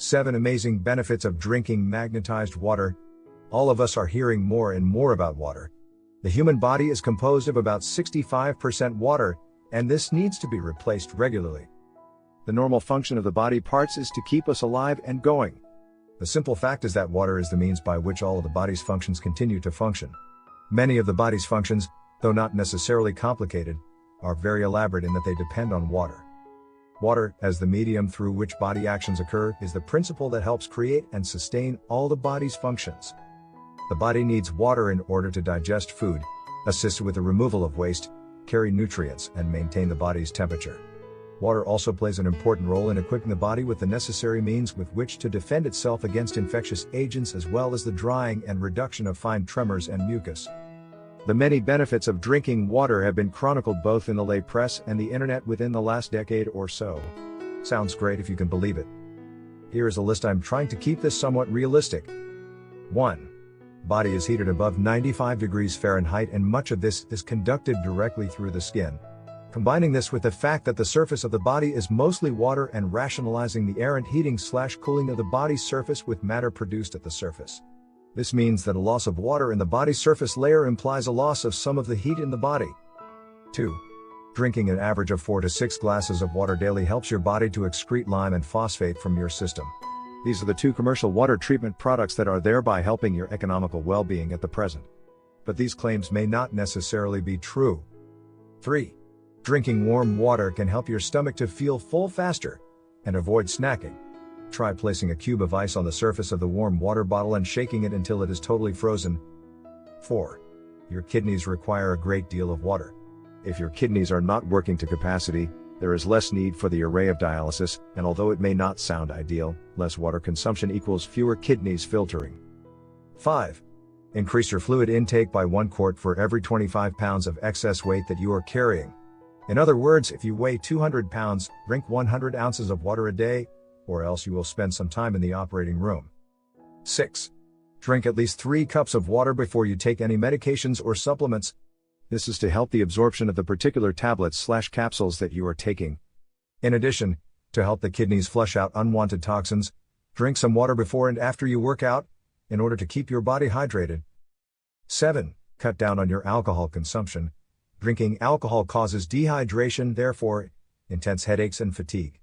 7 Amazing benefits of drinking magnetized water. All of us are hearing more and more about water. The human body is composed of about 65% water, and this needs to be replaced regularly. The normal function of the body parts is to keep us alive and going. The simple fact is that water is the means by which all of the body's functions continue to function. Many of the body's functions, though not necessarily complicated, are very elaborate in that they depend on water. Water, as the medium through which body actions occur, is the principle that helps create and sustain all the body's functions. The body needs water in order to digest food, assist with the removal of waste, carry nutrients, and maintain the body's temperature. Water also plays an important role in equipping the body with the necessary means with which to defend itself against infectious agents, as well as the drying and reduction of fine tremors and mucus. The many benefits of drinking water have been chronicled both in the lay press and the internet within the last decade or so. Sounds great if you can believe it. Here is a list. I'm trying to keep this somewhat realistic. 1. Body is heated above 95 degrees Fahrenheit, and much of this is conducted directly through the skin. Combining this with the fact that the surface of the body is mostly water and rationalizing the errant heating/cooling of the body's surface with matter produced at the surface. This means that a loss of water in the body's surface layer implies a loss of some of the heat in the body. 2. Drinking an average of 4 to 6 glasses of water daily helps your body to excrete lime and phosphate from your system. These are the 2 commercial water treatment products that are thereby helping your economical well-being at the present. But these claims may not necessarily be true. 3. Drinking warm water can help your stomach to feel full faster and avoid snacking. Try placing a cube of ice on the surface of the warm water bottle and shaking it until it is totally frozen. 4. Your kidneys require a great deal of water. If your kidneys are not working to capacity, there is less need for the array of dialysis, and although it may not sound ideal, less water consumption equals fewer kidneys filtering. 5. Increase your fluid intake by 1 quart for every 25 pounds of excess weight that you are carrying. In other words, if you weigh 200 pounds, drink 100 ounces of water a day, or else you will spend some time in the operating room. 6. Drink at least 3 cups of water before you take any medications or supplements. This is to help the absorption of the particular tablets/capsules that you are taking. In addition, to help the kidneys flush out unwanted toxins, drink some water before and after you work out, in order to keep your body hydrated. 7. Cut down on your alcohol consumption. Drinking alcohol causes dehydration, therefore, intense headaches and fatigue.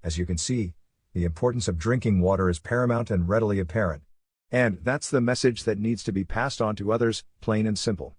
As you can see, the importance of drinking water is paramount and readily apparent. And that's the message that needs to be passed on to others, plain and simple.